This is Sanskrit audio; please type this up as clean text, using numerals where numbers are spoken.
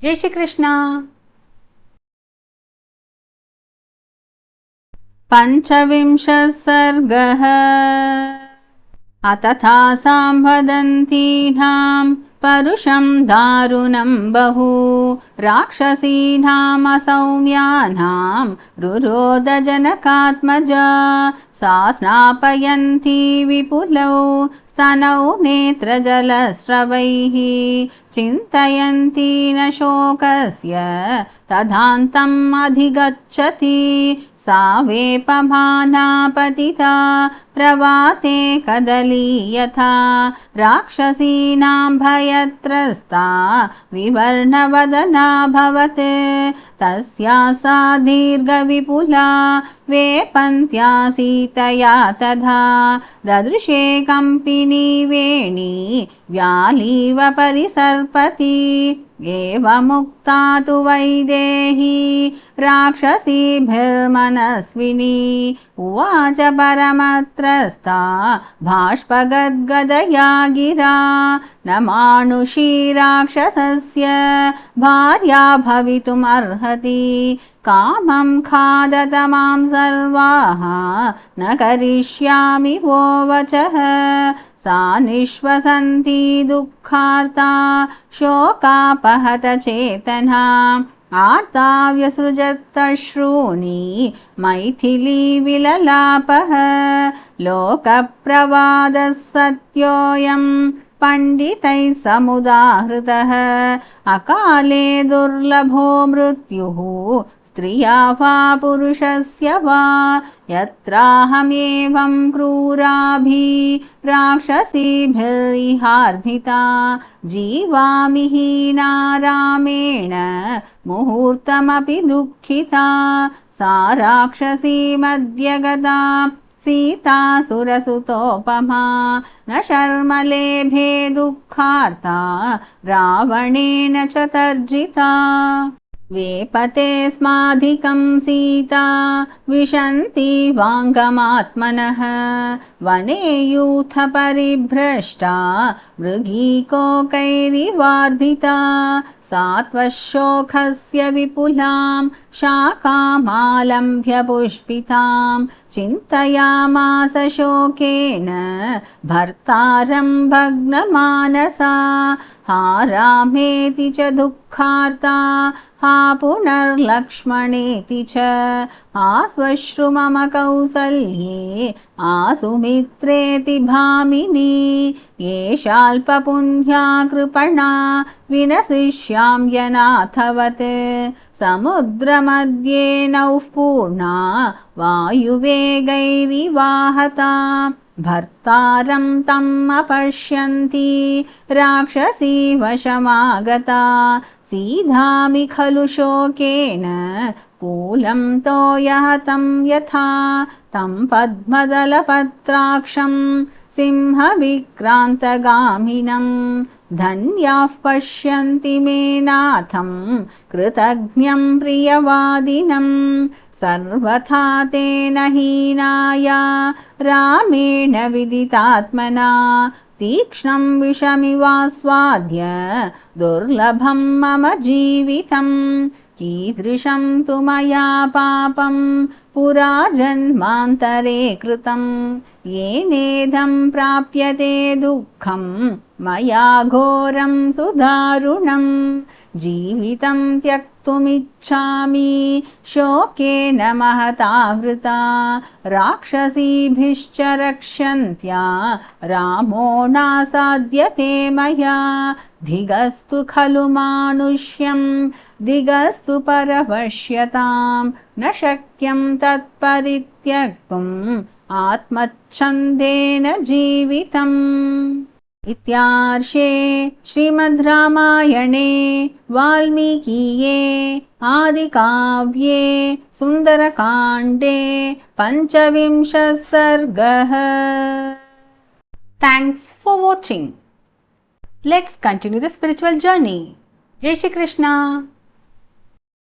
जय श्री कृष्ण। पंचविंशः सर्गः। अतथा वदन्तीनां परुषं दारुणं बहु राक्षसीनामसौम्यानां रुरोधजनकात्मजा सा स्नापयन्ती विपुलौ स्तनौ नेत्रजलस्रवैः चिन्तयन्ती न शोकस्य तदान्तम् अधिगच्छति सा वेपमाना पतिता प्रवाते कदली यथा राक्षसीनां भयत्रस्ता विवर्णवदना भवत् तस्या सा दीर्घविपुला वेपन्त्या सीतया तथा ददृशे कम्पिनी वेणी व्यालीव परिसर्पति एवमुक्ता तु वैदेही राक्षसीभिर्मनस्विनी उवाच परमत्रस्ता बाष्पगद्गदया गिरा न मानुषी राक्षसस्य भार्या भवितुमर्हति कामं खादत मां सर्वाः न करिष्यामि वो वचः सा निश्वसन्ती दुःखार्ता शोकापहत चेतना आर्ता व्यसृजत्तश्रूणि मैथिली विललापः लोकप्रवादः सत्योऽयं पंडितैः समुदाहृतः अकाले दुर्लभो मृत्युः स्त्रिया वा पुरुषस्य वा यत्राहमेवं क्रूराभिः राक्षसीभिर्हार्दिता जीवामि हीना रामेण मुहूर्तमपि दुःखिता सा राक्षसीमद्य गता सीता सुरसुतोपमा न शर्मलेभे दुःखार्ता रावणेन च तर्जिता वेपते स्माधिकं सीता विशन्ति वाङ्गमात्मनः वने यूथ परिभ्रष्टा मृगीकोकैरिवार्धिता सात्वशोकस्य विपुलां शाखामालम्भ्य पुष्पितां चिन्तयामास शोकेन भर्तारं भग्नमानसा हा रामेति च दुःखार्ता हा पुनर्लक्ष्मणेति च आश्वश्रु मम कौसल्ये आसुमित्रेति भामिनी एषाल्पपुण्या कृपणा विनशिष्याम्यनाथवत् समुद्रमध्ये नौः पूर्णा वायुवेगैरिवाहता भर्तारं तम् अपश्यन्ती राक्षसी वशमागता सीधामि खलु शोकेन कूलं तोयहतं यथा तं पद्मदलपत्राक्षं सिंहविक्रान्तगामिनं धन्याः पश्यन्ति मे नाथं कृतघ्नं प्रियवादिनं सर्वथा तेन हीनाया रामेण विदितात्मना तीक्ष्णं विषमिवास्वाद्य दुर्लभं मम जीवितं कीदृशं तु मया पापं पुरा जन्मान्तरे कृतं येनेदं प्राप्यते दुःखं मया घोरं सुदारुणं जीवितं त्यक्तुमिच्छामि शोकेन महतावृता राक्षसीभिश्च रक्ष्यन्त्या रामो नासाद्यते मया धिगस्तु खलु मानुष्यं दिगस्तु परपश्यतां न शक्यं तत्परित्यक्तुम् आत्मच्छन्देन जीवितम्। इत्यार्षे श्रीमद् रामायणे वाल्मीकीये आदिकाव्ये सुन्दरकाण्डे पंचविंशः सर्गः। Thanks for watching. Let's continue the spiritual journey. Jai Shri Krishna.